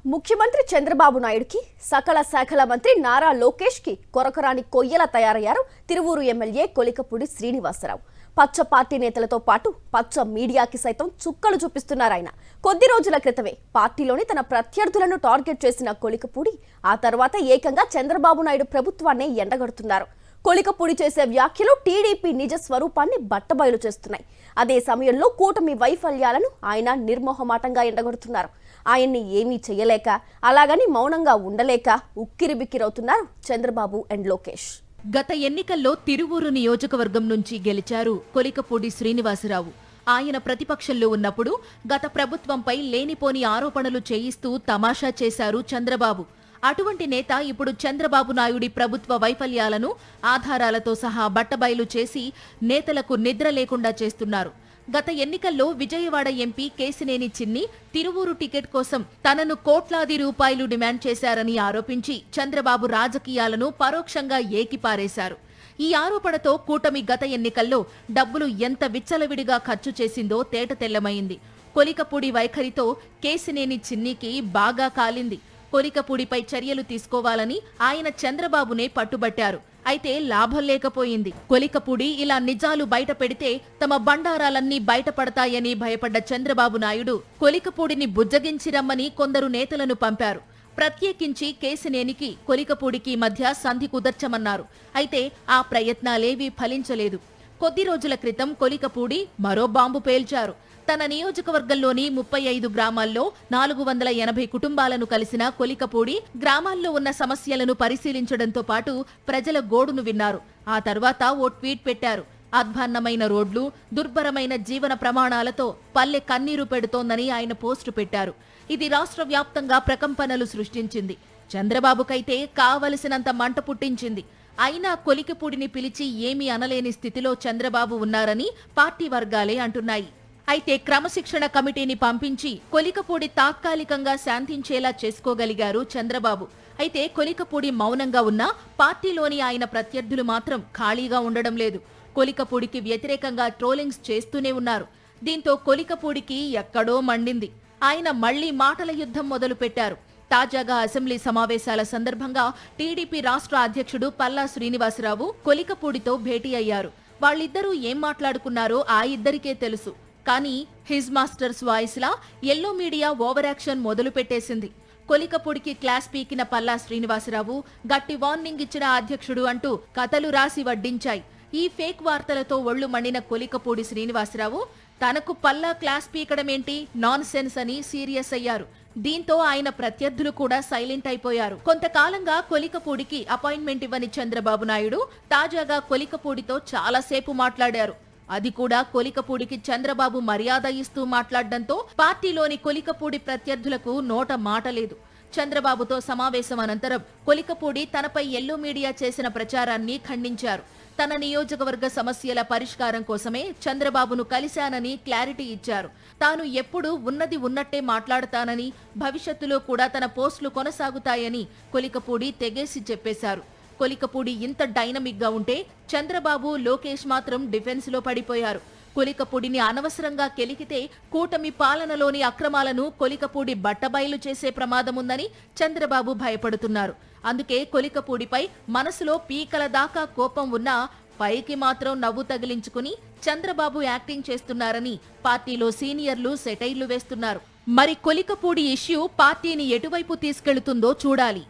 ముఖ్యమంత్రి చంద్రబాబు నాయుడుకి సకల శాఖల మంత్రి నారా లోకేష్ కి కొరకరాని కొయ్యలా తయారయ్యారు తిరువూరు ఎమ్మెల్యే కొలికపూడి శ్రీనివాసరావు. పచ్చ పార్టీ నేతలతో పాటు పచ్చ మీడియాకి సైతం చుక్కలు చూపిస్తున్నారు ఆయన. కొద్ది రోజుల క్రితమే పార్టీలోని తన ప్రత్యర్థులను టార్గెట్ చేసిన కొలికపూడి ఆ తర్వాత ఏకంగా చంద్రబాబు నాయుడు ప్రభుత్వాన్ని ఎండగడుతున్నారు. కొలికపూడి చేసే వ్యాఖ్యలు టీడీపీ నిజ స్వరూపాన్ని బట్టబయలు చేస్తున్నాయి. అదే సమయంలో కూటమి వైఫల్యాలను ఆయన నిర్మోహమాటంగా ఎండగడుతున్నారు. ఆయన్ని ఏమీ చేయలేక అలాగని మౌనంగా ఉండలేక ఉక్కిరిబిక్కిరవుతున్నారు చంద్రబాబు అండ్ లోకేష్. గత ఎన్నికల్లో తిరువూరు నియోజకవర్గం నుంచి గెలిచారు కొలికపూడి శ్రీనివాసరావు. ఆయన ప్రతిపక్షంలో ఉన్నప్పుడు గత ప్రభుత్వంపై లేనిపోని ఆరోపణలు చేయిస్తూ తమాషా చేశారు చంద్రబాబు. అటువంటి నేత ఇప్పుడు చంద్రబాబు నాయుడి ప్రభుత్వ వైఫల్యాలను ఆధారాలతో సహా బట్టబయలు చేసి నేతలకు నిద్ర లేకుండా చేస్తున్నారు. గత ఎన్నికల్లో విజయవాడ ఎంపీ కేశినేని చిన్ని తిరువూరు టికెట్ కోసం తనను కోట్లాది రూపాయలు డిమాండ్ చేశారని ఆరోపించి చంద్రబాబు రాజకీయాలను పరోక్షంగా ఏకిపారేశారు. ఈ ఆరోపణతో కూటమి గత ఎన్నికల్లో డబ్బులు ఎంత విచ్చలవిడిగా ఖర్చు చేసిందో తేటతెల్లమైంది. కొలికపూడి వైఖరితో కేశినేని చిన్నికి బాగా కాలింది. కొలికపూడిపై చర్యలు తీసుకోవాలని ఆయన చంద్రబాబునే పట్టుబట్టారు. అయితే లాభం లేకపోయింది. కొలికపూడి ఇలా నిజాలు బయట పెడితే తమ బండారాలన్నీ బయటపడతాయని భయపడ్డ చంద్రబాబు నాయుడు కొలికపూడిని బుజ్జగించిరమ్మని కొందరు నేతలను పంపారు. ప్రత్యేకించి కేశినేనికి కొలికపూడికి మధ్య సంధి కుదర్చమన్నారు. అయితే ఆ ప్రయత్నాలేవీ ఫలించలేదు. కొద్ది రోజుల క్రితం కొలికపూడి మరో బాంబు పేల్చారు. తన నియోజకవర్గంలోని 35 గ్రామాల్లో 480 కుటుంబాలను కలిసిన కొలికపూడి గ్రామాల్లో ఉన్న సమస్యలను పరిశీలించడంతో పాటు ప్రజల గోడును విన్నారు. ఆ తర్వాత ఓ ట్వీట్ పెట్టారు. అధ్వాన్నమైన రోడ్లు, దుర్భరమైన జీవన ప్రమాణాలతో పల్లె కన్నీరు పెడుతోందని ఆయన పోస్టు పెట్టారు. ఇది రాష్ట్ర వ్యాప్తంగా ప్రకంపనలు సృష్టించింది. చంద్రబాబుకైతే కావలసినంత మంట పుట్టించింది. అయినా కొలికపూడిని పిలిచి ఏమీ అనలేని స్థితిలో చంద్రబాబు ఉన్నారని పార్టీ వర్గాలే అంటున్నాయి. అయితే క్రమశిక్షణ కమిటీని పంపించి కొలికపూడి తాత్కాలికంగా శాంతించేలా చేసుకోగలిగారు చంద్రబాబు. అయితే కొలికపూడి మౌనంగా ఉన్నా పార్టీలోని ఆయన ప్రత్యర్థులు మాత్రం ఖాళీగా ఉండడం లేదు. కొలికపూడికి వ్యతిరేకంగా ట్రోలింగ్స్ చేస్తూనే ఉన్నారు. దీంతో కొలికపూడికి ఎక్కడో మండింది. ఆయన మళ్లీ మాటల యుద్ధం మొదలుపెట్టారు. తాజాగా అసెంబ్లీ సమావేశాల సందర్భంగా టీడీపీ రాష్ట్ర అధ్యక్షుడు పల్లా శ్రీనివాసరావు కొలికపూడితో భేటీ అయ్యారు. వాళ్ళిద్దరూ ఏం మాట్లాడుకున్నారో ఆ ఇద్దరికే తెలుసు. కానీ హిజ్ మాస్టర్స్ వాయిస్ లా ఎల్లో మీడియా ఓవర్ యాక్షన్ మొదలు పెట్టేసింది. కొలికపూడికి క్లాస్ పీకిన పల్లా శ్రీనివాసరావు గట్టి వార్నింగ్ ఇచ్చిన అధ్యక్షుడు అంటూ కథలు రాసి వడ్డించాయి. ఈ ఫేక్ వార్తలతో ఒళ్లు మండిన కొలికపూడి శ్రీనివాసరావు తనకు పల్లా క్లాస్ పీకడమేంటి, నాన్ సెన్స్ అని సీరియస్ అయ్యారు. దీంతో ఆయన ప్రత్యర్థులు కూడా సైలెంట్ అయిపోయారు. కొంతకాలంగా కొలికపూడికి అపాయింట్మెంట్ ఇవ్వని చంద్రబాబు నాయుడు తాజాగా కొలికపూడితో చాలాసేపు మాట్లాడారు. అది కూడా కొలికపూడికి చంద్రబాబు మర్యాద ఇస్తూ మాట్లాడడంతో పార్టీలోని కొలికపూడి ప్రత్యర్థులకు నోట మాట లేదు. చంద్రబాబుతో సమావేశం అనంతరం కొలికపూడి తనపై ఎల్లో మీడియా చేసిన ప్రచారాన్ని ఖండించారు. తన నియోజకవర్గ సమస్యల పరిష్కారం కోసమే చంద్రబాబును కలిశానని క్లారిటీ ఇచ్చారు. తాను ఎప్పుడూ ఉన్నది ఉన్నట్టే మాట్లాడతానని, భవిష్యత్తులో కూడా తన పోస్టులు కొనసాగుతాయని కొలికపూడి తెగేసి చెప్పేశారు. కొలికపూడి ఇంత డైనమిక్ గా ఉంటే చంద్రబాబు, లోకేష్ మాత్రం డిఫెన్స్ లో పడిపోయారు. కొలికపూడిని అనవసరంగా కెలికితే కూటమి పాలనలోని అక్రమాలను కొలికపూడి బట్టబయలు చేసే ప్రమాదముందని చంద్రబాబు భయపడుతున్నారు. అందుకే కొలికపూడిపై మనసులో పీకల దాకా కోపం ఉన్నా పైకి మాత్రం నవ్వు తగిలించుకుని చంద్రబాబు యాక్టింగ్ చేస్తున్నారని పార్టీలో సీనియర్లు సెటైర్లు వేస్తున్నారు. మరి కొలికపూడి ఇష్యూ పార్టీని ఎటువైపు తీసుకెళ్తుందో చూడాలి.